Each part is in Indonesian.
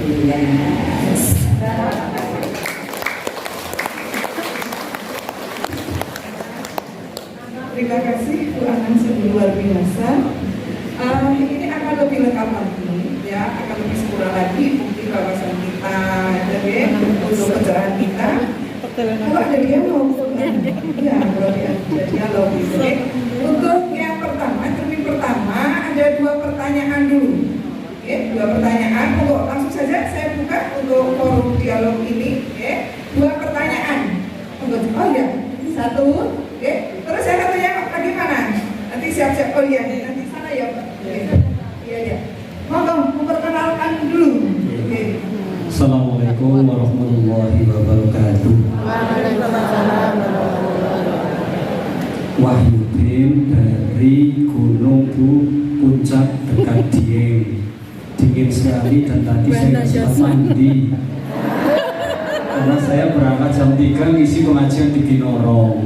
Terima kasih Bu Anang, sungguh luar biasa. Ini akan lebih lengkap lagi, ya, akan lebih sempurna lagi bukti wawasan kita, jadi untuk pencerahan kita. Kalau ada dialog, ya, kalau ada dialog gitu. Untuk yang pertama, termin pertama ada 2 pertanyaan dulu. Oke, 2 pertanyaan. Untuk langsung saja saya buka untuk forum dialog ini. Oke, 2 pertanyaan. Oh ya, 1. Oke, terus saya katanya bagaimana? Nanti siap-siap. Oh iya, nanti sana ya Pak. Iya ya. Mohon memperkenalkan dulu. Oke. Assalamualaikum warahmatullahi wabarakatuh. Waalaikumsalam warahmatullahi wabarakatuh. Wahyudin dari Gunung Puncak dekat Dieng. Dingin sekali dan tadi saya sempat mandi. Karena saya berangkat jam 3 ngisi pengajian di Kinoro.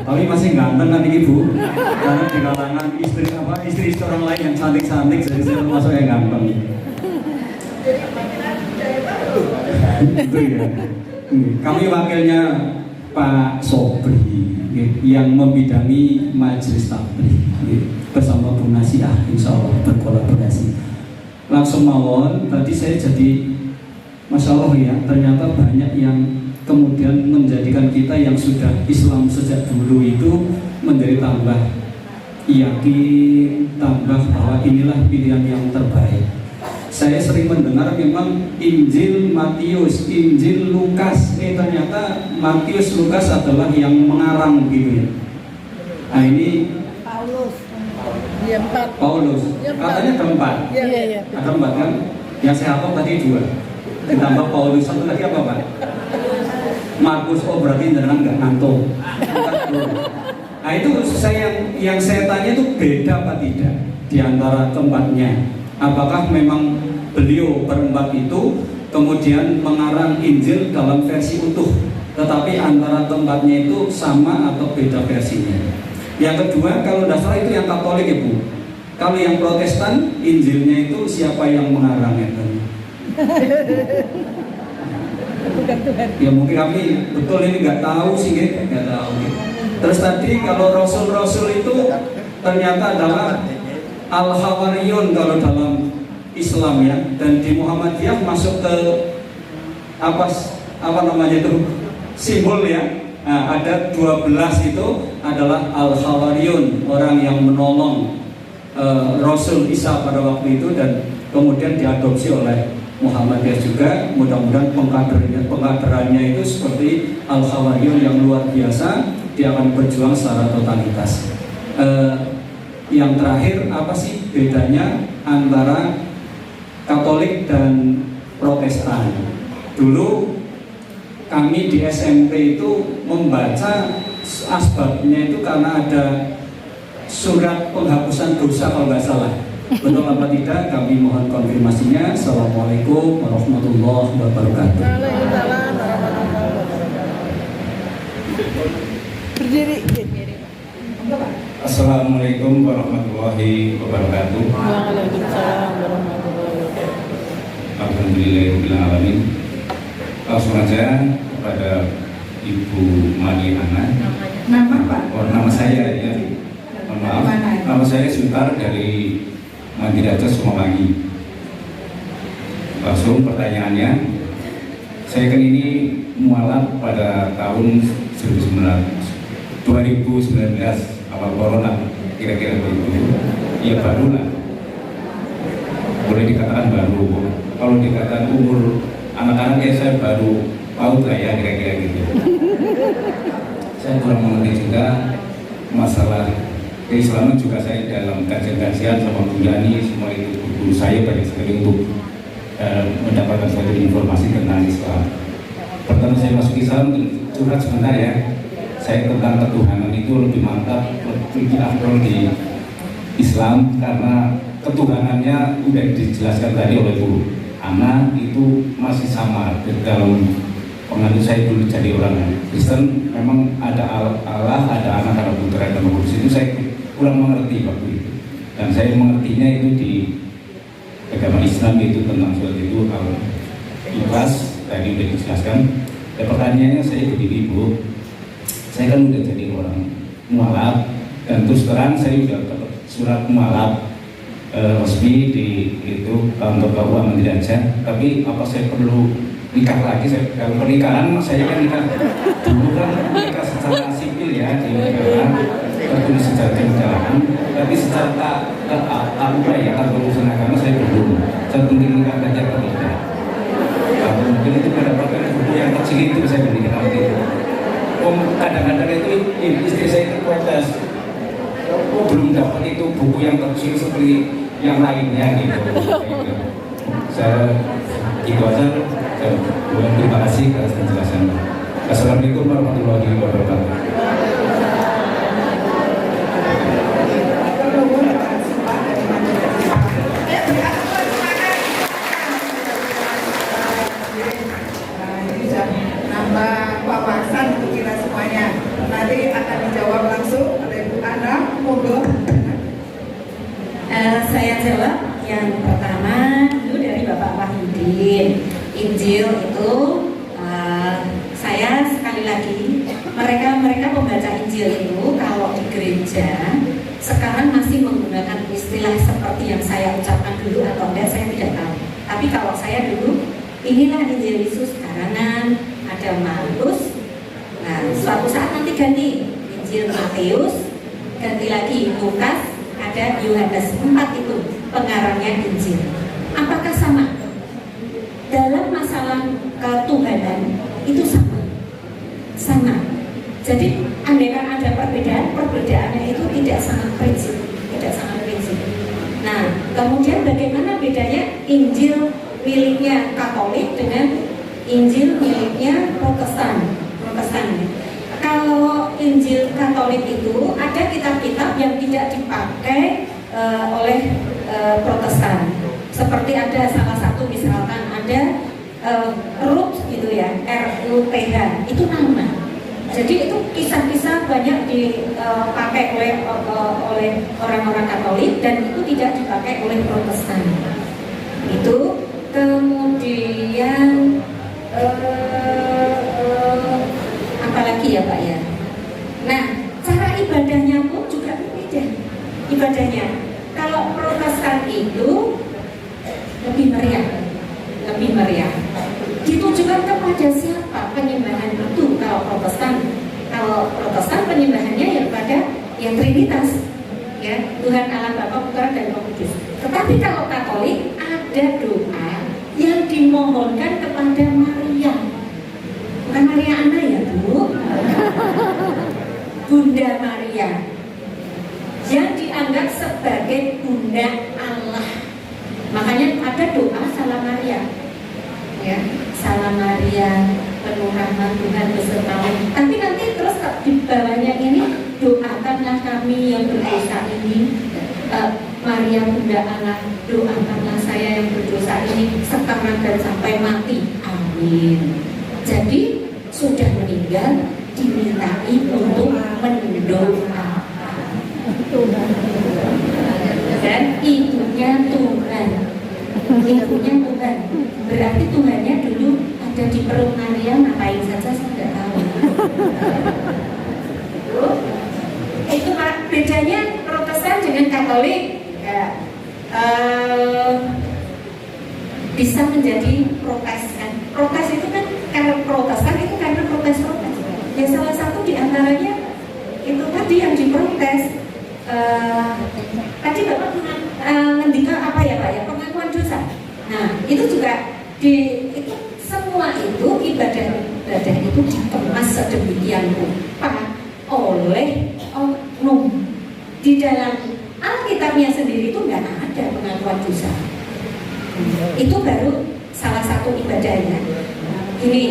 Tapi masih ganteng kan Ibu? Karena di kalangan istri orang lain yang cantik-cantik, jadi saya termasuk yang ganteng. Itu ya. Kami wakilnya Pak Sobri yang membidangi majelis taklim bersama Bu Nasiah, insya Allah berkolaborasi. Langsung mawon, tadi saya jadi Masya Allah ya, ternyata banyak yang kemudian menjadikan kita yang sudah Islam sejak dulu itu menjadi tambah yakin, tambah bahwa inilah pilihan yang terbaik. Saya sering mendengar memang Injil Matius, Injil Lukas, ternyata Matius Lukas adalah yang mengarang gitu ya. Nah ini Paulus, katanya ada 4. Iya. Ada 4 kan? Yang saya hafal tadi 2. Ditambah Paulus, satu lagi apa Pak? Markus. Oh berarti jangan nggak ngantuk. Nah itu yang saya tanya itu beda apa tidak di antara keempatnya? Apakah memang beliau berempat itu kemudian mengarang Injil dalam versi utuh, tetapi antara tempatnya itu sama atau beda versinya? Yang kedua, kalau tidak salah itu yang Katolik ya Bu. Kalau yang Protestan, Injilnya itu siapa yang mengarang itu? Ya mungkin kami betul ini nggak tahu sih, nggak tahu. Terus tadi kalau Rasul-Rasul itu ternyata adalah Al-Hawariyun kalau dalam Islam ya, dan di Muhammadiyah masuk ke apa namanya itu simbol ya. Nah, ada 12 itu adalah Al-Hawariyun, orang yang menolong Rasul Isa pada waktu itu dan kemudian diadopsi oleh Muhammadiyah juga. Mudah-mudahan pengkaderannya itu seperti Al-Hawariyun yang luar biasa, dia akan berjuang secara totalitas. Yang terakhir, apa sih bedanya antara Katolik dan Protestan? Dulu kami di SMP itu membaca asbabnya itu karena ada surat penghapusan dosa kalau nggak salah. Betul apa tidak? Kami mohon konfirmasinya. Assalamualaikum warahmatullahi wabarakatuh. Waalaikumsalam warahmatullahi wabarakatuh. Berdiri. Assalamualaikum warahmatullahi wabarakatuh. Waalaikumsalam warahmatullahi wabarakatuh. Alhamdulillahirabbil alamin. Langsung aja kepada Ibu Mariana. Nama Pak? Oh, nama saya ya. Mohon maaf. Nama saya Sutar dari Mandiraja Sumawangi. Langsung pertanyaannya, saya kan ini mualaf pada tahun 2019 awal corona, kira-kira begitu. Ya barulah, boleh dikatakan baru. Kalau dikatakan umur anak-anak ya saya baru paut lah ya, kira-kira gitu. Saya kurang mengerti juga masalah keislaman, juga saya dalam kajian-kajian sama Bu Yani, semua itu guru saya banyak sekali untuk mendapatkan suatu informasi tentang Islam. Pertama saya masuk Islam, curhat sebentar ya. Saya tentang ketuhanan itu lebih mantap, lebih afdol di Islam karena ketuhanannya udah dijelaskan tadi oleh Bu Ana, itu masih sama dalam penganut saya dulu jadi orang Kristen. Memang ada Allah, ada anak, ada putra, ada Roh Kudus. Itu saya kurang mengerti waktu itu. dan saya mengertinya itu di agama Islam itu tentang sholat itu ikhlas tadi udah dijelaskan. Dan pertanyaannya saya begini Bu, saya kan udah jadi orang mualaf dan terus terang saya udah dapat surat mualaf resmi di itu kantor KUA Menteri Aja, tapi apa saya perlu nikah lagi? Kalau pernikahan saya kan nikah dulu kan nikah secara sipil ya di negara tertulis secara kenegaraan, tapi secara apa ya kalau urusan agama saya belum. Saya mungkin nikah belajar atau tidak. Kalau mungkin itu mendapatkan buku yang kecil itu saya berikan waktu itu. Kadang-kadang itu istri saya itu protes, belum dapat itu buku yang kecil seperti yang lainnya gitu. Saya itu aja. Terima kasih atas penjelasan. Assalamualaikum warahmatullahi wabarakatuh. Nambah wawasan untuk kita semuanya. Nanti akan dijawab langsung oleh Bu Ana. Monggo. Saya jawab yang pertama itu dari Bapak Wahyudin. Injil itu saya sekali lagi mereka pembaca Injil itu kalau di gereja sekarang masih menggunakan istilah seperti yang saya ucapkan dulu atau enggak saya tidak tahu. Tapi kalau saya dulu inilah Injil Yesus karangan ada Markus. Nah suatu saat nanti ganti Injil Matius, ganti lagi Lukas, ada Yohanes. 4 itu pengarangnya Injil. Apakah sama? Dalam masalah ketuhanan itu sama. Jadi andaikan ada perbedaannya itu tidak sangat prinsip. Nah, kemudian bagaimana bedanya Injil miliknya Katolik dengan Injil miliknya Protestan? Kalau Injil Katolik itu ada kitab-kitab yang tidak dipakai oleh Protestan. Seperti ada salah satu misalkan ada Ruth gitu ya, RUTH itu nama. Jadi itu kisah-kisah banyak dipakai oleh orang-orang Katolik dan itu tidak dipakai oleh Protestan. Itu kemudian apa lagi ya Pak ya? Nah, cara ibadahnya pun juga berbeda. Ibadahnya kalau Protestan itu lebih meriah. Ditujukan kepada siapa penyembahan itu? Kalau Protestan penyembahannya yang pada yang Trinitas, ya Tuhan Allah Bapa Putra dan Roh Kudus. Tetapi kalau Katolik ada doa yang dimohonkan kepada Maria, bukan Maria Anna ya Bu, Bunda Maria, yang dianggap sebagai Bunda Allah. Makanya ada doa Salam Maria, ya Salam Maria, penuh rahmat Tuhan besertamu. Tapi nanti terus di bawahnya ini doakanlah kami yang berdosa ini, Maria Bunda Allah, doakanlah saya yang berdosa ini sekarang dan sampai mati. Amin. Jadi sudah meninggal dimintai untuk mendoakan. Dan ibunya Tuhan. Berarti Tuhannya dulu ada di perut Maria, ngapain saja saya tidak tahu. Itu bedanya Protestan dengan Katolik ya, bisa menjadi protes kan. Protes itu kan karena Protestan itu karena protes. Ya salah satu diantaranya itu tadi yang diprotes. Tadi Bapak ngendika apa ya Pak ya, pengakuan dosa. Nah itu juga itu semua itu ibadah itu dikemas sedemikian rupa oleh oknum. Di dalam Alkitabnya sendiri itu nggak ada pengakuan dosa. Itu baru salah satu ibadahnya. Ini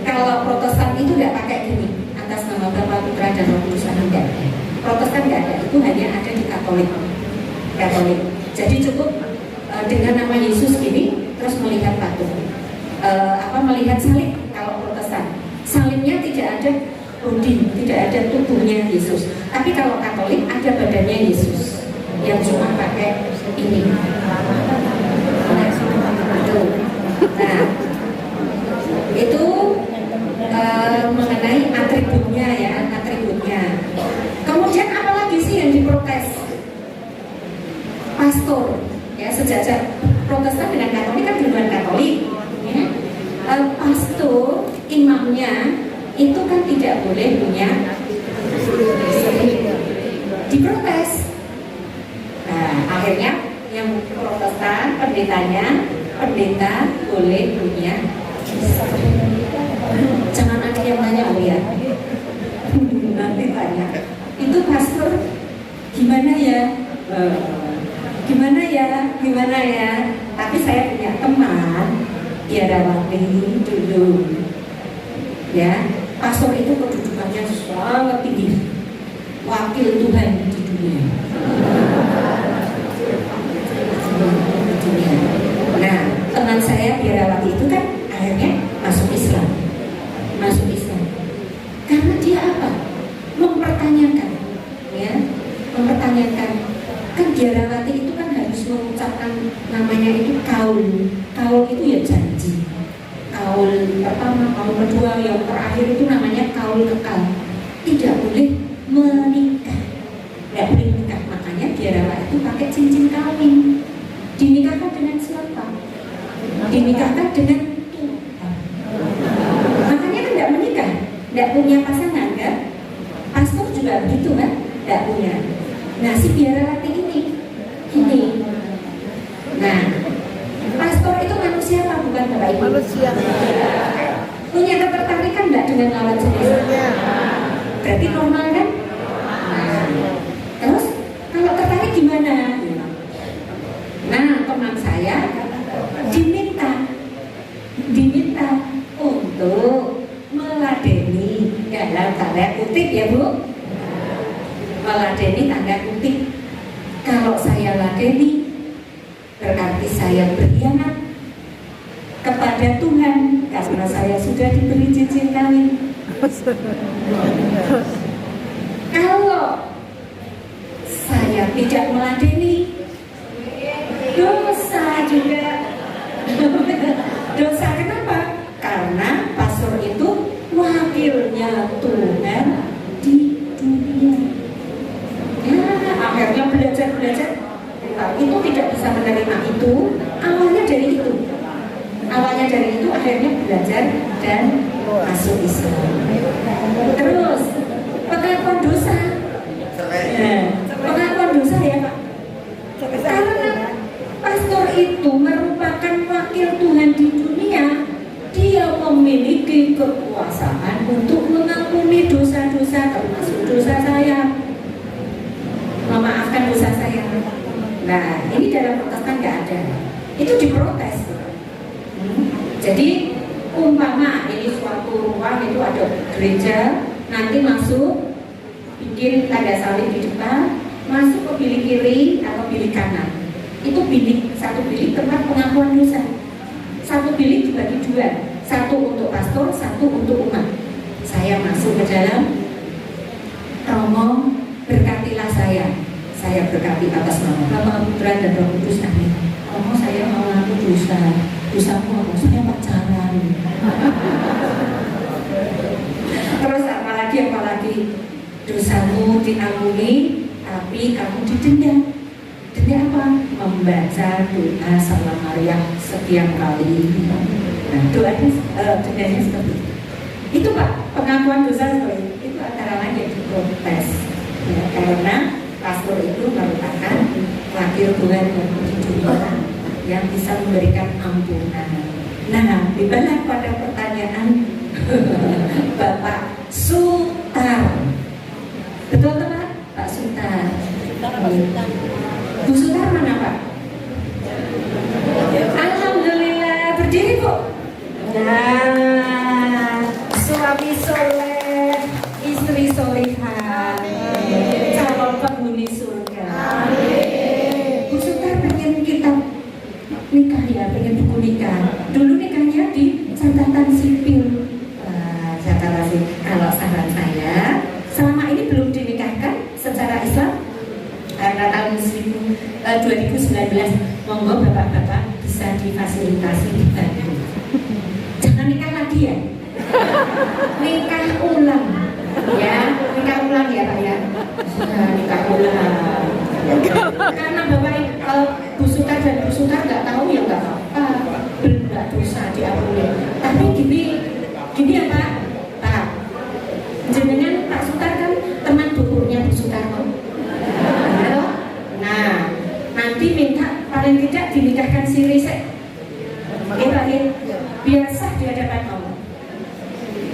kalau Protestan itu nggak pakai gini atas nama Bapa Putra dan Roh Kudus, enggak. Protestan nggak ada, itu hanya ada di Katolik. Jadi cukup dengan nama Yesus ini terus melihat patung, melihat salib. Kalau Protestan, salibnya tidak ada bodi, tidak ada tubuhnya Yesus. Tapi kalau Katolik ada badannya Yesus. yang cuma pakai ini. Nah, itu mengenai atributnya ya, atributnya. Kemudian apalagi sih yang diprotes? Pastor, ya sejajar Protestan dengan Katolik kan duluan Katolik. Ya. Pastor, imamnya itu kan tidak boleh punya diprotes. Nah, akhirnya yang Protestan pendeta boleh punya. Jangan ada yang tanya ya. Nanti tanya. Itu pastor gimana ya? Gimana ya? Tapi saya punya teman biarawati dulu. Ya, pastor itu kedudukannya sangat tinggi. Wakil Tuhan di dunia. Nah, teman saya biarawati itu kan akhirnya masuk Islam. Karena dia apa? Mempertanyakan, ya, kan biarawati itu kan harus mengucapkan namanya itu kaul itu ya janji. Kaul pertama, kaul kedua, yang terakhir itu namanya kaul kekal. Tidak boleh menikah, makanya biarawati itu pakai cincin kawin. Dinikahkan dengan siapa? Dinikahkan dengan Tuhan. Makanya kan tidak menikah, tidak punya pasangan kan? Pastor juga begitu kan? Tidak punya. Nah, si biarawati ini. Nah, pastor itu manusia apa bukan Bapak Ibu? Manusia. Punya ketertarikan tidak dengan lawan jenis? Berarti normal kan? Nah, terus kalau tertarik gimana? Nah, teman saya diminta untuk meladeni dalam tanda kutip ya Bu, meladeni tanda kutip. Kalau saya ladeni berarti saya berkhianat kepada Tuhan karena saya sudah diberi cincin kawin. Kalau saya tidak meladeni, dosa juga. Dosa kenapa? Karena pastor itu wakilnya Tuhan di dunia. Ya, akhirnya belajar. Itu tidak bisa menerima itu. Awalnya dari itu akhirnya belajar dan masuk Islam. Terus pengakuan dosa. Pengakuan dosa ya Pak. Karena pastor itu merupakan wakil Tuhan di dunia, dia memiliki kekuasaan untuk mengampuni dosa-dosa, termasuk dosa saya, memaafkan dosa saya. Nah, ini dalam Protestan nggak ada, itu diprotes. Jadi umpama ini suatu ruang itu ada gereja, nanti masuk bikin tanda salib di depan, masuk ke bilik kiri atau bilik kanan. Itu satu bilik tempat pengakuan dosa. Satu bilik dibagi dua, satu untuk pastor, satu untuk umat. Saya masuk ke dalam, Romo berkatilah saya berkati atas nama Bapa, Putra dan Roh Kudus, amin. Romo saya mau ngaku dosamu apa? Saya pacaran. Terus apalagi dosamu diampuni, tapi kamu didenda. Denda apa? Membaca doa Salam Maria sekian kali. Nah, dendanya seperti itu. Itu Pak, pengakuan dosa seperti itu antara lain yang diprotes. Ya, karena pastor itu merupakan wakil Tuhan di dunia yang bisa memberikan ampunan. Nah, dibalik pada pertanyaan Bapak Sutar. Betul teman? Pak Sutar. Bu Sutar mana Pak? Alhamdulillah, berdiri Bu. Nah, suami soleh, istri solehah, calon penghuni surga. Bu Sutar pengen kita nikah ya, pengen buku nikah. Dulu nikahnya di catatan sipil. Kalau saran saya, selama ini belum dinikahkan secara Islam karena tahun 2019. Monggo bapak-bapak bisa difasilitasi dibantu. Jangan nikah lagi ya. Nikah ulang. Ya, nikah ulang ya Pak ya. Sudah nikah ulang. Karena bapak Bu Sukar dan Bu Sukar nggak tahu ya nggak apa-apa, nggak dosa diampuni. Tapi gini ya Pak, jenengan Pak Sukar kan teman bukunya Bu Sukarno. Halo? Nah, nanti minta paling tidak dinikahkan si Risek. Oke Pak ya, biar sah di hadapan Allah.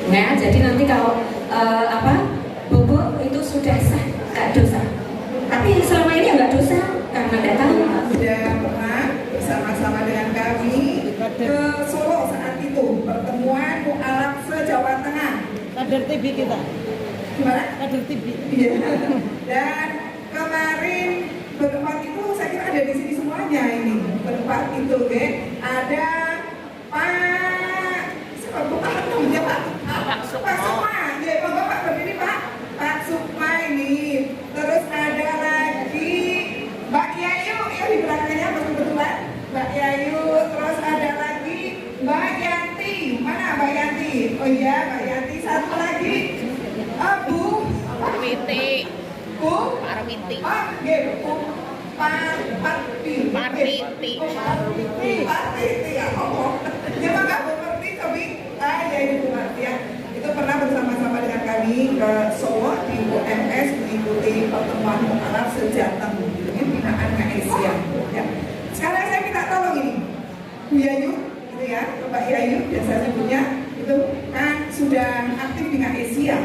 Nah, jadi nanti kalau bobo itu sudah sah, nggak dosa. Tapi selama ini nggak dosa karena nggak tahu. Sudah pernah bersama-sama dengan kami ke Solo saat itu pertemuan mualaf se-Jawa Tengah. Kader TB kita. Gimana? Kader TB. Iya. Dan kemarin berempat itu saya kira ada di sini semuanya ini. Berempat itu, ada Pak namanya Pak Sukma. Ya, Bapak berdiri Pak Sukma ini. Terus ada lagi Mbak Yayu yang di belakangnya betul-betulan Mbak Yayu. Terus ada lagi Mbak Yanti. Mana Mbak Yanti? Oh iya Mbak Yanti. Satu lagi Bu Parwiti. Bu Parwiti. Oh, Bu Parwiti. Parwiti ya Allah. Ya maka Bu Parwiti tapi ya Ibu Parwiti ya. Itu pernah bersama-sama dengan kami ke Solo di UMS mengikuti pertemuan mualaf sejateng ini binaan Asia. Ya. Sekarang saya minta tolong ini Bu Yayu, gitu ya, Mbak Yayu biasa sebutnya itu kan sudah aktif di Asia,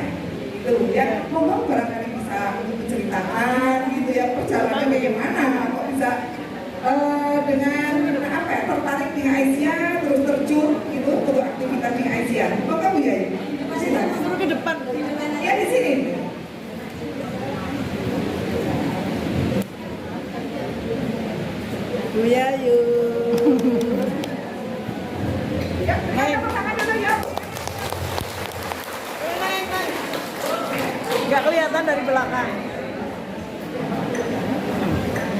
gitu ya. Ngomong barangkali bisa untuk menceritakan, gitu ya, perjalanan bagaimana, kok bisa dengan apa ya, tertarik di Asia terus terjun gitu untuk aktivitas di Asia. Bapak Bu Yayu. Terus ke depan. Ya di sini. Bu Yayu. Ya, tangan dulu ya. Nggak kelihatan dari belakang.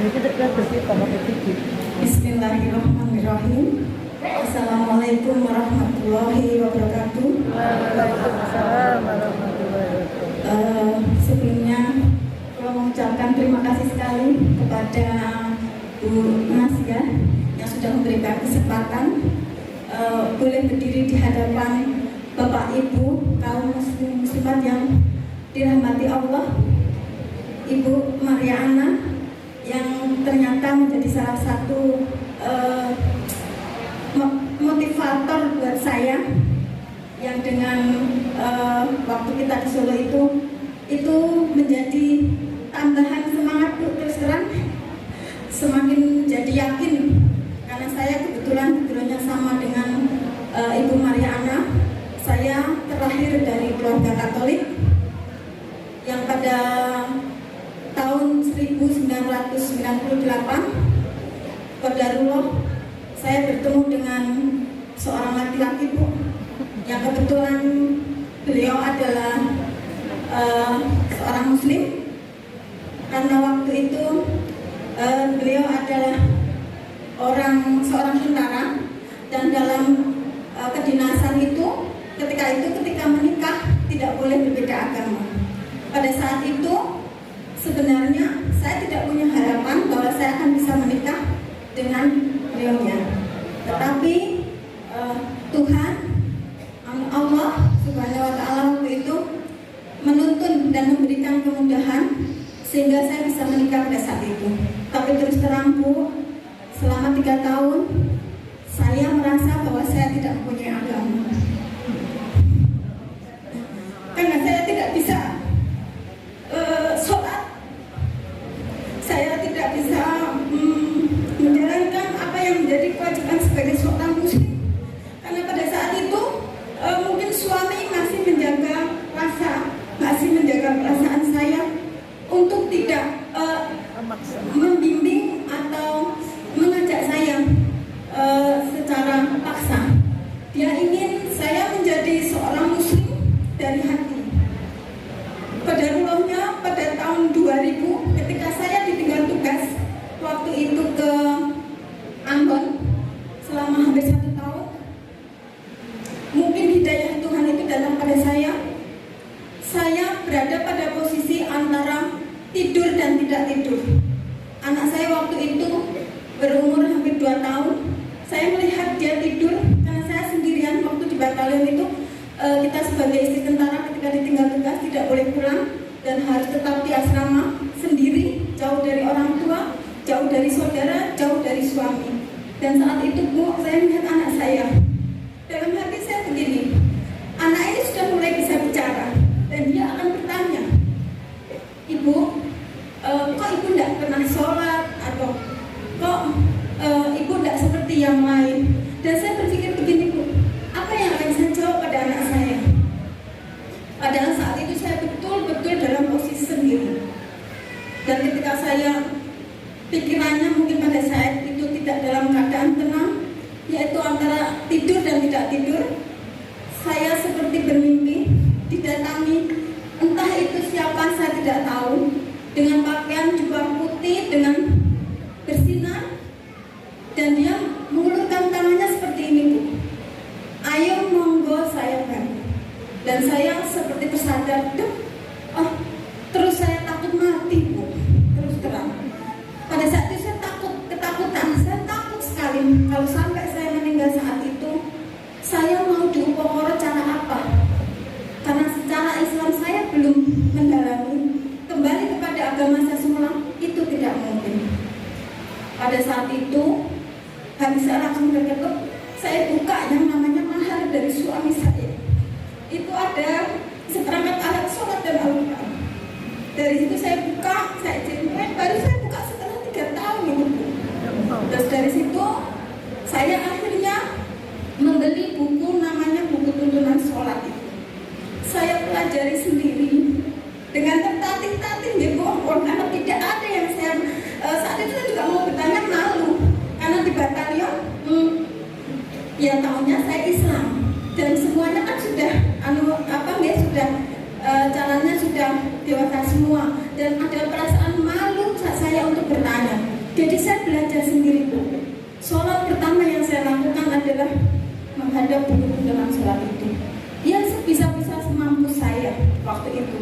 Ini kita bersih pakai TV. Bismillahirrahmanirrahim. Assalamualaikum warahmatullahi wabarakatuh. Waalaikumsalam warahmatullahi wabarakatuh. Sebelumnya saya mengucapkan terima kasih sekali kepada Bu Nasya yang sudah memberikan kesempatan boleh berdiri di hadapan Bapak Ibu kaum muslimat yang dirahmati Allah, Ibu Maria Ana yang ternyata menjadi salah satu motivator buat saya yang dengan waktu kita di Solo itu menjadi tambahan semangat terus terang, semakin jadi yakin karena saya kebetulannya sama dengan Ibu Maria Ana. Saya terlahir dari keluarga Katolik yang pada tahun 1998 qadarullah saya bertemu dengan seorang laki-laki Bu yang kebetulan beliau adalah seorang muslim karena waktu itu beliau adalah seorang tentara dan dalam kedinasan itu ketika menikah tidak boleh berbeda agama. Pada saat itu sebenarnya saya tidak punya harapan bahwa saya akan bisa menikah dengan beliaunya, tetapi Tuhan Allah Subhanahu wa Ta'ala waktu itu menuntun dan memberikan kemudahan sehingga saya bisa menikah pada saat itu. Tapi terus terang Bu, selama 3 tahun saya merasa bahwa saya tidak mempunyai agama karena saya tidak bisa sholat, saya tidak bisa menjalankan apa yang menjadi kewajiban sebagai seorang muslim karena pada saat itu mungkin suami masih menjaga perasaan saya untuk tidak membimbing atau mengajak saya secara paksa. Dia ingin saya tahun, saya melihat dia tidur karena saya sendirian waktu di batalion itu. Kita sebagai istri tentara ketika ditinggal tugas tidak boleh pulang dan harus tetap di asrama sendiri, jauh dari orang tua, jauh dari saudara, jauh dari suami. Dan saat itu Bu, saya melihat anak saya. Dalam hati saya begini, anak ini sudah mulai bisa bicara dan dia akan bertanya, Ibu, kok Ibu tidak pernah sholat atau kok Ibu tidak seperti yang lain? Dan saya berpikir begini Bu, apa yang akan saya jawab pada anak saya? Padahal saat itu saya betul-betul dalam posisi sendiri. Dan ketika saya pikirannya mungkin pada saat itu tidak dalam keadaan tenang, yaitu antara tidur dan tidak tidur, saya seperti bermimpi didatangi entah itu siapa saya tidak tahu, dengan pakaian jubah putih dengan bersinar, dan dia mengulurkan tangannya seperti ini Bu, ayo monggo saya bantu. Dan saya seperti tersadar, terus saya takut mati Bu, terus terang. Pada saat itu saya ketakutan, saya takut sekali kalau sampai saya meninggal saat itu, saya mau dihukum cara apa? Karena secara Islam saya belum mendalami, kembali kepada agama saya semula itu tidak mungkin. Pada saat itu hati saya langsung terketuk, saya buka yang namanya mahar dari suami saya. Itu ada seperangkat alat sholat dan Al-Quran. Dari situ saya buka, saya cek, baru saya buka setelah 3 tahun itu Bu. Terus dari situ saya akhirnya membeli buku namanya buku tuntunan sholat itu. Saya pelajari sendiri dengan tertatih-tatih ya Bu, karena tidak ada yang saya saat itu saya juga mau bertanya malu karena di batalion ya tahunnya saya Islam dan semuanya kan sudah sudah caranya sudah dewasa semua dan ada perasaan malu saat saya untuk bertanya. Jadi saya belajar sendiri Bu. Sholat pertama yang saya lakukan adalah menghadap buku dalam sholat itu. Yang sebisa-bisa semampu saya waktu itu.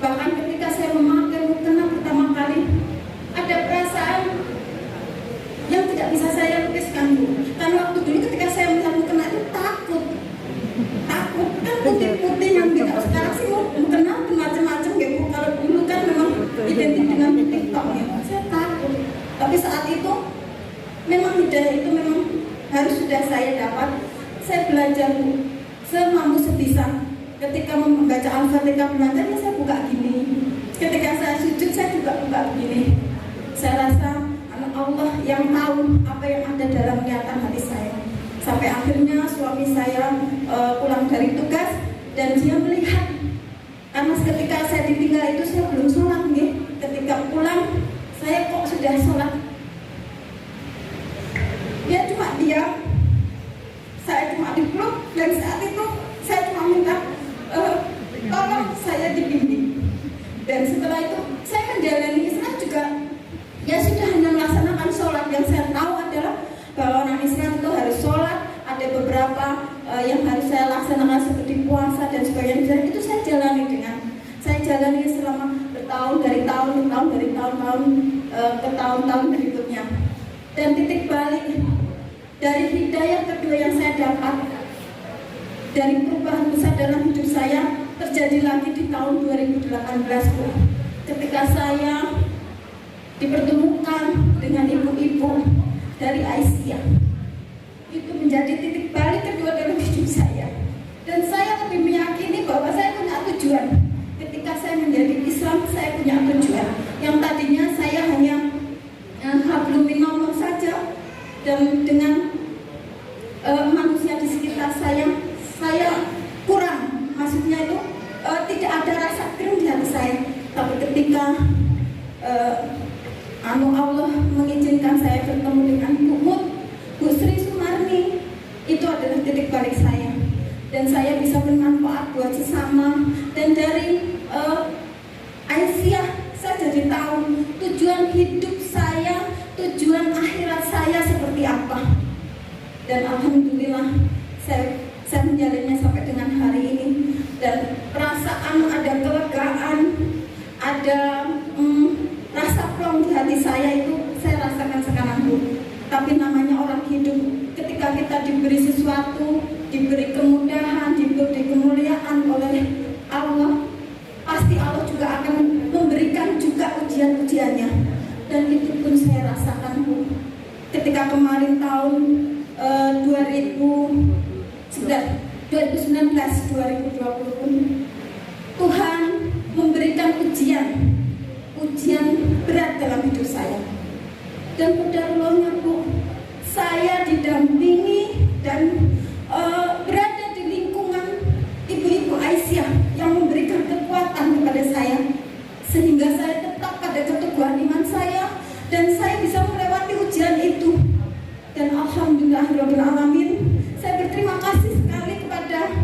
Bahkan ketika saya memakai mukena pertama kali, ada perasaan yang tidak bisa saya lukiskan Bu. Karena waktu dulu ketika saya melihat mukena itu takut kan putih-putih yang tidak sekarang sih mukena macam-macam gitu. Kalau dulu kan memang identik dengan TikTok ya. Saya takut. Tapi saat itu memang hidayah itu memang harus sudah saya dapat. Saya belajar Bu, semampu sebisa. Ketika membaca Al-Fatihah belajarnya saya buka gini. Ketika saya sujud saya juga buka begini. Saya rasa Allah yang tahu apa yang ada dalam niatan hati saya. Sampai akhirnya suami saya pulang dari tugas dan dia melihat. Karena ketika saya ditinggal itu saya belum sholat nih. Ketika pulang saya kok sudah sholat. Dia cuma diam. Saya cuma dipeluk dan saat itu saya cuma minta tolong saya dibimbing. Dan setelah itu saya menjalani Islam juga ya sudah hanya melaksanakan sholat. Yang saya tahu adalah bahwa orang Islam itu harus sholat. Ada beberapa yang harus saya laksanakan seperti puasa dan sebagainya. Dan itu saya jalani selama bertahun dari tahun ke tahun berikutnya. Dan titik balik dari hidayah kedua yang saya dapat dari perubahan besar dalam hidup saya terjadi lagi di tahun 2018 Bu. Ketika saya dipertemukan dengan ibu-ibu dari Aisyah, itu menjadi titik balik kedua dalam hidup saya. Dan saya lebih meyakini bahwa saya punya tujuan. Ketika saya menjadi Islam, saya punya tujuan. Yang tadinya saya hanya hablum minallah saja, dan dengan manusia di sekitar saya kurang. Maksudnya itu tidak ada rasa kering di hati saya. Tapi ketika Allah mengizinkan saya bertemu dengan Bu Sri Sumarni, itu adalah titik balik saya. Dan saya bisa bermanfaat buat sesama. Dan dari Aisyah saya jadi tahu tujuan hidup saya, tujuan akhirat saya seperti apa. Dan alhamdulillah saya menjalannya sampai dengan hari ini. Dan perasaan ada kelegaan, ada rasa plong di hati saya itu saya rasakan sekarang Bu. Tapi namanya orang ketika kita diberi sesuatu, diberi kemudahan, diberi kemuliaan oleh Allah, pasti Allah juga akan memberikan juga ujian-ujiannya. Dan itu pun saya rasakan, Bu. Ketika kemarin tahun 2019 pun Tuhan memberikan ujian berat dalam hidup saya. Dan qadarullah, Bu, saya didampingi dan berada di lingkungan ibu-ibu Aisyah yang memberikan kekuatan kepada saya, sehingga saya tetap pada keteguhan iman saya dan saya bisa melewati ujian itu. Dan alhamdulillahirabbil alamin, saya berterima kasih sekali kepada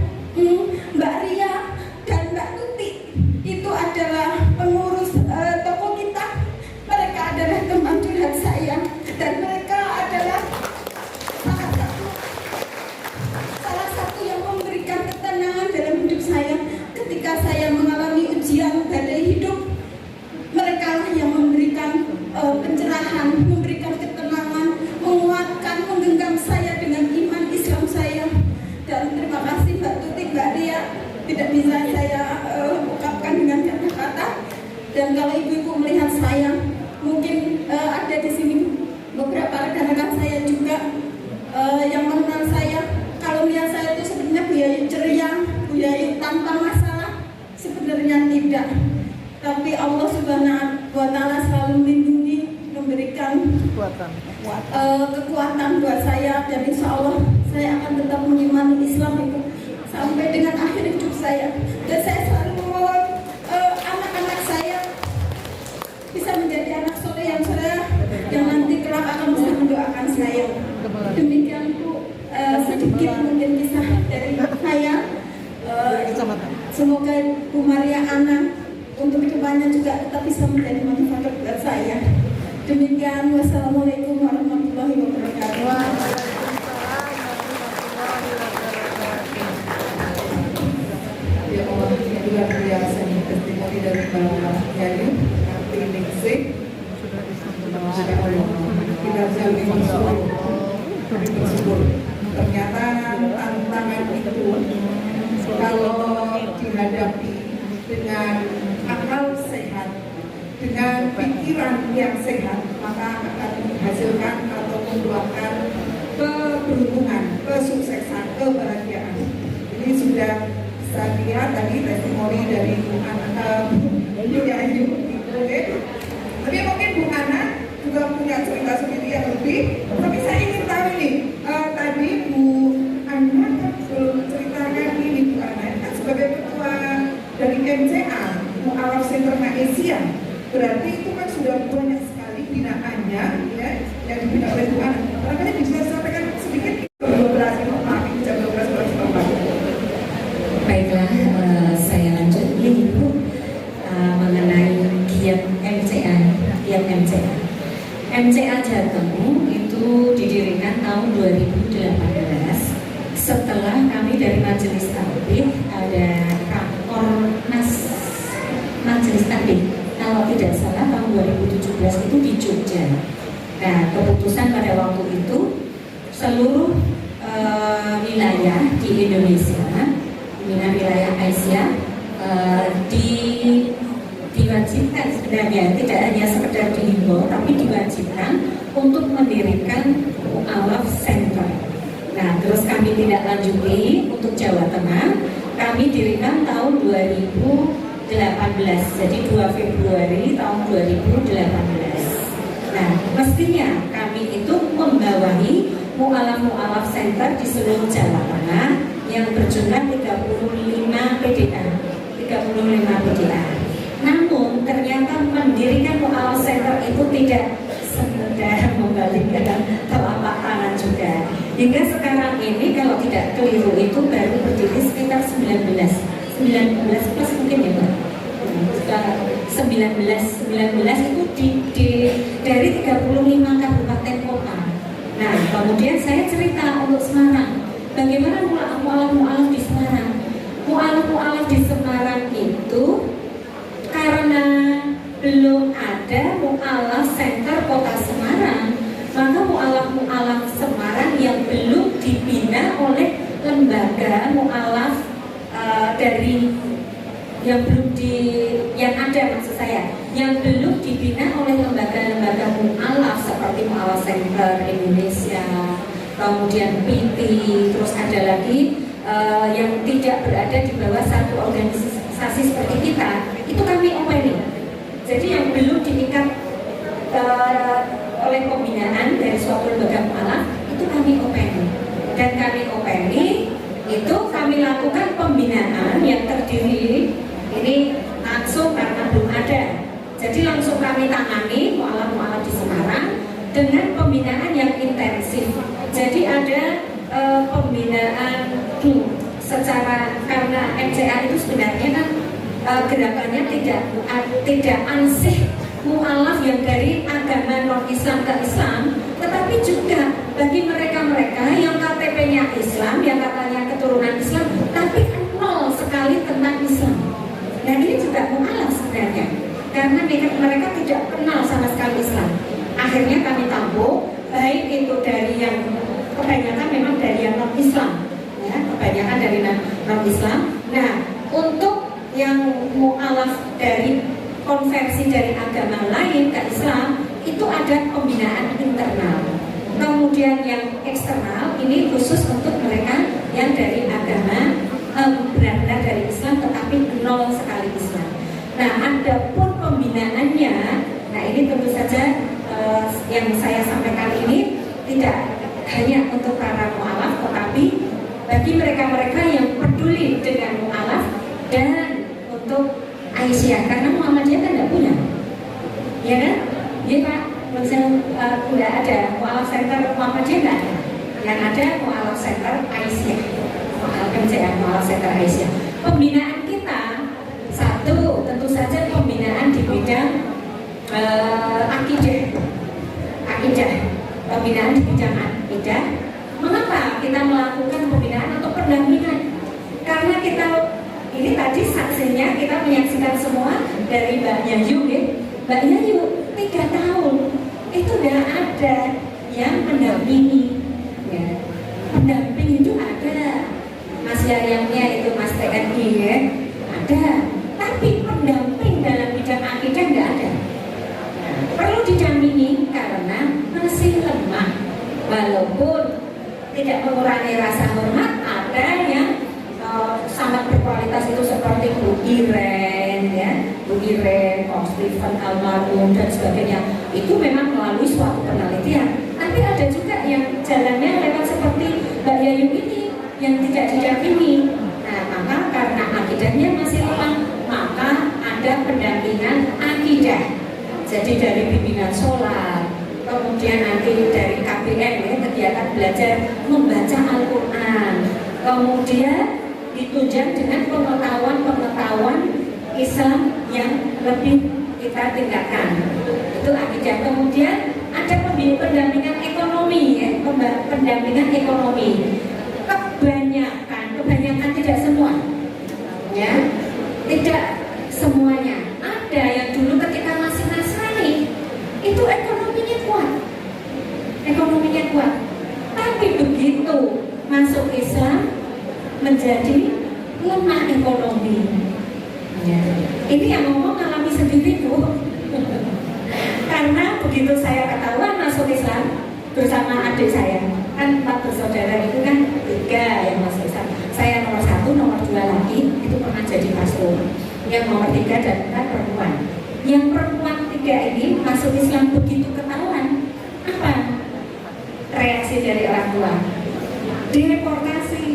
Mbak Ria dan Mbak Tuti. Itu adalah pengurus toko kita. Mereka adalah teman curhat saya dan mereka adalah salah satu yang memberikan ketenangan dalam hidup saya ketika saya mengalami ujian badai hidup. Mereka lah yang memberikan pencerahan, memberikan ketenangan, menguatkan, menggenggam saya dengan iman Islam saya. Dan terima kasih Mbak Tuti, Mbak Ria, tidak bisa saya ungkapkan dengan kata-kata. Dan kalau ibu-ibu melihat saya, mungkin ada di sini beberapa rekan-rekan saya juga yang mengenal saya. Kalau melihat saya itu sebenarnya Bu Yayu ceria, Bu Yayu tanpa masalah, sebenarnya tidak. Tapi Allah Subhanahu wa Ta'ala selalu melindungi, memberikan kekuatan buat saya, dan insya Allah saya akan tetap mengimani Islam itu sampai dengan akhir hidup saya. Dan saya selalu memohon anak-anak saya bisa menjadi anak soleh yang nanti kelak akan bisa mendoakan saya. Demikian Bu, sedikit mungkin kisah dari saya. Semoga Bu Maria Ana untuk kedepannya juga tetap bisa menjadi motivator buat saya. Demikian, wassalamualaikum warahmatullahi wabarakatuh. Ya Allah, luar biasa nih testimoni dari Mbak Yayu, Karti Ningsih. Masya Allah, kita jalin bersyukur. Ternyata tantangan itu kalau dihadapi dengan akal sehat, dengan pikiran yang sehat, maka akan menghasilkan atau membuahkan keberuntungan, kesuksesan, kebahagiaan. Ini sudah saya lihat tadi testimoni dari Bu Yayu, tapi mungkin Bu Ana juga punya cerita sendiri yang lebih. Tapi saya ingin tahu nih, tadi Bu Ana ceritakan ini, Bu Ana kan sebagai ketua dari MCA, Mu'alaf Center Malaysia, berarti itu kan sudah banyak sekali binaannya, ya, yang dibina oleh Bu Ana. Barangkali bisa sampaikan sedikit 12 Baiklah, saya lanjut ini Bu, mengenai giat MCA. MCA Jateng itu didirikan tahun 2018 setelah kami dari Majelis Taklim ada Rakornas Majelis Taklim, kalau tidak salah tahun 2017 itu di Jogja. Nah, keputusan pada waktu itu seluruh wilayah di Indonesia, wilayah Asia, diwajibkan sebenarnya, tidak hanya sekedar dihimbau, tapi diwajibkan untuk mendirikan Mu'alaf Center. Nah, terus kami tidak lanjuti untuk Jawa Tengah, kami dirikan tahun 2018, jadi 2 Februari tahun 2018. Nah, mestinya kami itu membawahi Mu'alaf Center di seluruh Jawa Tengah yang berjumlah 35 PDA. Namun ternyata mendirikan Mu'alaf Center itu tidak semudah membalikkan telapak tangan juga. Hingga sekarang ini kalau tidak keliru itu baru berdiri sekitar 19 plus mungkin ya Pak. 19 itu dari 35 kabupaten kota. Nah, kemudian saya cerita untuk Semarang. Bagaimana mu'alaf di Semarang? Mu'alaf di Semarang itu karena belum ada Mu'alaf Center Kota Semarang, maka mu'alaf Semarang yang belum dari yang ada maksud saya, yang belum dibina oleh lembaga-lembaga mu'alaf seperti Mu'alaf Center Indonesia, kemudian PT, terus ada lagi yang tidak berada di bawah satu organisasi seperti kita, itu kami opening. Jadi yang belum diikat oleh pembinaan dari suatu lembaga mu'alaf itu kami opening. Dan kami opening itu kami lakukan pembinaan yang terdiri ini langsung karena belum ada. Jadi langsung kami tangani mu'alaf-mu'alaf di Semarang dengan pembinaan yang intensif. Jadi ada pembinaan secara, karena MCA itu sebenarnya kan gerakannya tidak ansih mu'alaf yang dari agama non-Islam ke Islam, tetapi juga bagi mereka-mereka yang KTP-nya Islam, yang katanya keturunan Islam, tapi nol sekali tentang Islam. Nah ini juga mu'alaf sebenarnya, karena mereka tidak kenal sama sekali Islam. Akhirnya kami tampung, baik itu dari yang kebanyakan memang dari yang non-Islam, ya, kebanyakan dari non-Islam. Nah untuk yang mu'alaf dari konversi dari agama lain ke Islam itu ada pembinaan internal. Kemudian yang eksternal ini khusus untuk mereka yang dari agama benar-benar dari Islam tetapi nol sekali Islam. Nah, ada pun pembinaannya, nah ini tentu saja yang saya sampaikan ini tidak hanya untuk para mu'alaf, tetapi bagi mereka-mereka yang peduli dengan mu'alaf dan untuk Aisyah, karena Muhammadiyah kan tidak punya, ya kan? Iya Pak, tidak ada mu'alaf center Muhammadiyah, tidak ada. Yang ada mu'alaf center Aisyah, mu'alaf center Aisyah. Pembinaan kita satu, tentu saja pembinaan di bidang akidah, pembinaan di bidang akidah. Mengapa kita melakukan pembinaan atau pendampingan? Karena kita ini tadi saksinya kita menyaksikan semua dari Mbak Yayu, ya. Mbak Yayu 3 tahun itu tidak ada yang mendampingi, ya. Pendamping itu ada, Mas Yaryamnya itu Mas TNI, ya, ada. Tapi pendamping dalam bidang akidah tidak ada. Nah, perlu didampingi karena masih lemah, walaupun tidak mengurangi rasa hormat. Ada yang sangat berkualitas itu seperti Bu Iren, ya, Bu Iren, Om Stephen Almarhum dan sebagainya. Itu memang melalui suatu penelitian. Tapi ada juga yang jalannya lewat seperti Mbak Yayu ini yang tidak didampingi. Nah, maka karena akidahnya masih lemah, maka ada pendampingan akidah. Jadi dari bimbingan sholat, kemudian nanti dari KBM, ya, kegiatan belajar membaca Al-Quran, kemudian ditunjang dengan pengetahuan Islam yang lebih kita tingkatkan. Itu akidah. Kemudian ada pendampingan ekonomi, ya, pendampingan ekonomi. Kebanyakan tidak semua, ya, tidak semuanya. Ada yang dulu ketika masih Nasrani itu ekonominya kuat, tapi begitu masuk Islam menjadi lemah ekonomi, ya. Ini yang ngomong alami sendiri, Bu. Karena begitu saya ketahuan masuk Islam bersama adik saya, kan 4 bersaudara itu kan 3 yang masuk Islam. Saya nomor 1, nomor 2 lagi itu pernah jadi pastor. Yang nomor 3 dan 4 perempuan. Yang perempuan 3 ini masuk Islam begitu ketahuan, apa reaksi dari orang tua? Deportasi,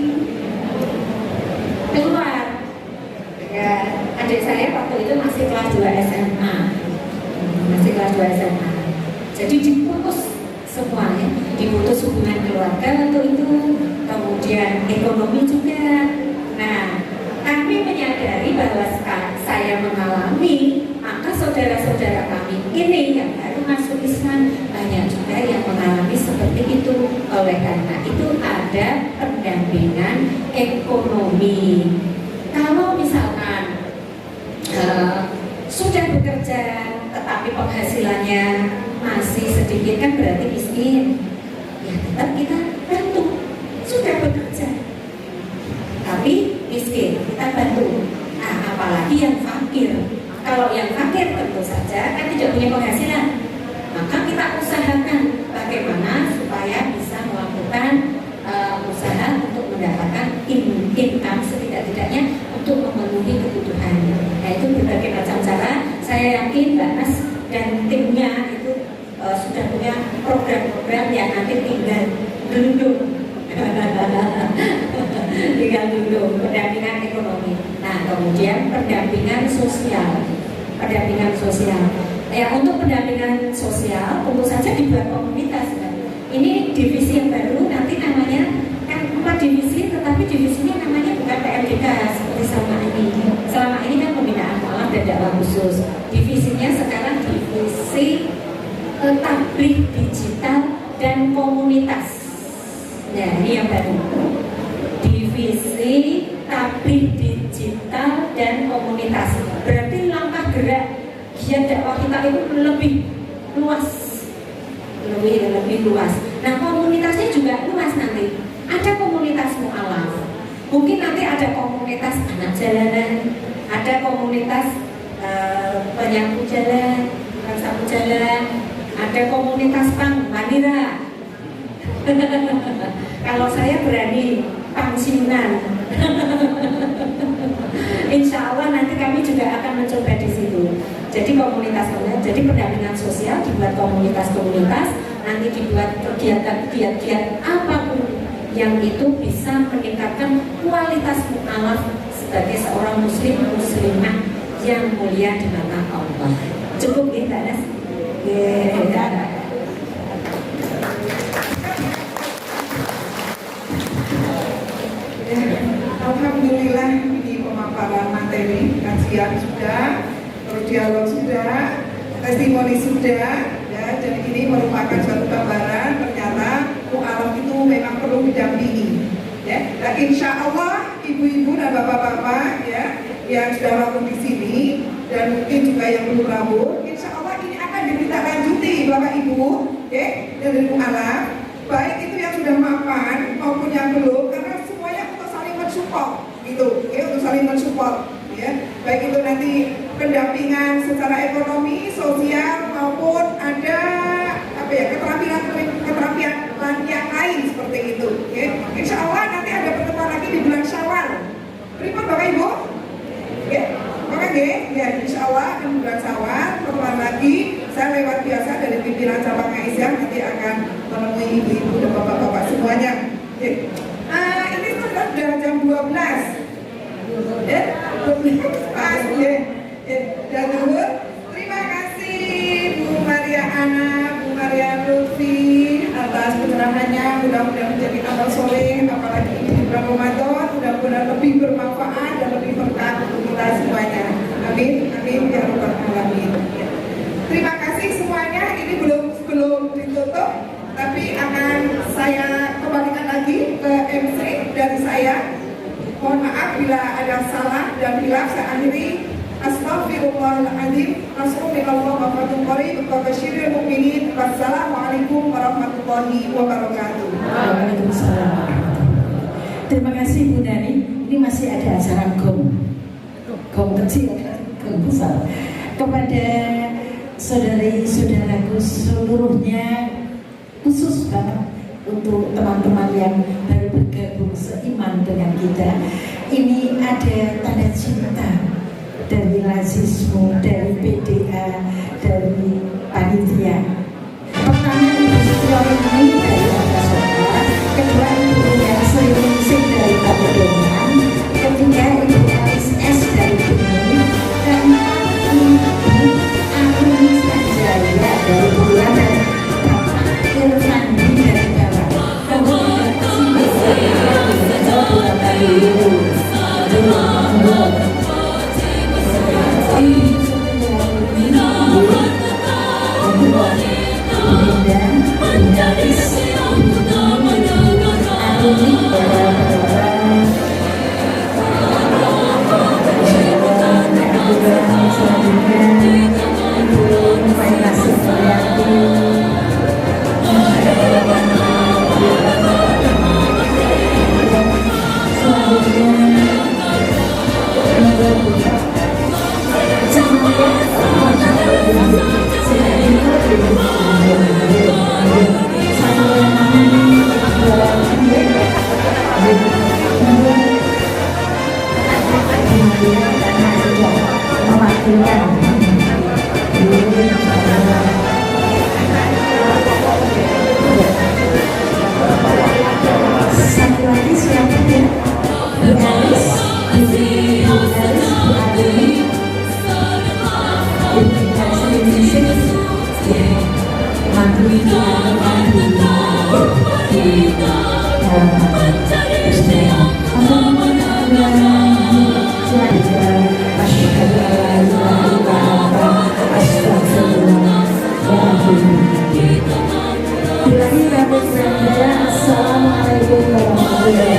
keluar. Ya, adik saya waktu itu masih kelas 2 SMA. Jadi diputus semuanya, diputus hubungan keluarga untuk itu, kemudian ekonomi juga. Nah, kami menyadari bahwa saya mengalami, maka saudara-saudara kami ini yang baru masuk Islam banyak juga yang mengalami seperti itu. Oleh karena itu ada pendampingan ekonomi. Kalau misalkan sudah bekerja tetapi penghasilannya masih sedikit, kan berarti miskin, ya tetap kita bantu. Sudah bekerja tapi miskin, kita bantu. gelundung. Tinggal duduk, pendampingan ekonomi. Nah, kemudian pendampingan sosial. Pendampingan sosial. Ya, untuk pendampingan sosial tentu saja dibuat komunitas. Kan? Ini divisi yang baru, nanti namanya kan 4 divisi, tetapi divisinya namanya bukan PMDK seperti selama ini. Selama ini kan pembinaan mualaf dan dakwah khusus. Divisinya sekarang divisi tabligh digital dan komunitas. Ya, ini yang baru. Divisi tabligh digital dan komunitas. Berarti langkah gerak giat dakwah kita itu lebih luas, lebih luas. Nah, komunitasnya juga luas nanti. Ada komunitas mualaf, mungkin nanti ada komunitas anak jalanan, ada komunitas penyapu jalan, sapu jalan, ada komunitas pang wanita. Kalau saya berani pensiunan. Insya Allah nanti kami juga akan mencoba di situ. Jadi komunitasnya, jadi pendampingan sosial dibuat komunitas-komunitas, nanti dibuat kegiatan-kegiatan apapun yang itu bisa meningkatkan kualitas mu'alaf sebagai seorang muslimah yang mulia di mata Allah. Cukup ya, Mbak Nas? Alhamdulillah ini pemaparan materi, kajian sudah, dialog sudah, testimoni sudah, ya. Jadi ini merupakan suatu gambaran ternyata mu'alaf itu memang perlu didampingi. Ya, nah, insya Allah ibu-ibu dan bapak-bapak ya yang sudah rapuh di sini dan mungkin juga yang belum rapuh, insya Allah ini akan ditindaklanjuti bapak ibu, ya, dari mu'alaf, baik itu yang sudah mapan maupun yang belum, karena semuanya untuk saling mensupport, gitu, ya, untuk saling mensupport, ya, baik itu nanti pendampingan secara ekonomi, sosial maupun ada apa ya keterampilan yang lain seperti itu. Ya. Insya Allah nanti ada pertemuan lagi di bulan Syawal. Report Bapak Ibu? Ya, oke ya, insya Allah di bulan Syawal pertemuan lagi. Saya lewat biasa dari pimpinan cabang Aisyah nanti akan menemui ibu-ibu dan bapak-bapak semuanya. Ya. Ini sudah jam 12. Ya, pas ya. Dan dulu, terima kasih Bu Maria Ana, Bu Maria Lutfi atas pencerahannya. Mudah-mudahan menjadi amal soleh, apalagi ini di bulan Ramadan, mudah-mudahan lebih bermanfaat dan lebih berkah untuk kita semuanya. Amin, amin ya rabbal alamin. Terima kasih semuanya. Ini belum ditutup, tapi akan saya kembalikan lagi ke MC dari saya. Mohon maaf bila ada salah dan hilaf, saya akhiri. Astaghfirullahaladzim. Rasulullah wabarakatuh. Wabasyiril mu'minin. Wassalamualaikum warahmatullahi wabarakatuh. Waalaikumsalam. Terima kasih Bu Dani. Ini masih ada acara gong kecil, gong besar. Kepada saudari-saudaraku seluruhnya, khusus banget untuk teman-teman yang baru bergabung seiman dengan kita. Ini ada tanda cinta dari Lazismu, dari PDA, dari panitia. Pertama Ibu Setiawati dari Angkasota, kedua Ibu yang sering dari Kabupaten, ketiga Ibu Alis S dari Bumi, keempat Ibu Agung Sanjaya dari Bulan dan Bapak Irfandi dari Jawa. Kemudian Assalamualaikum warahmatullahi wabarakatuh.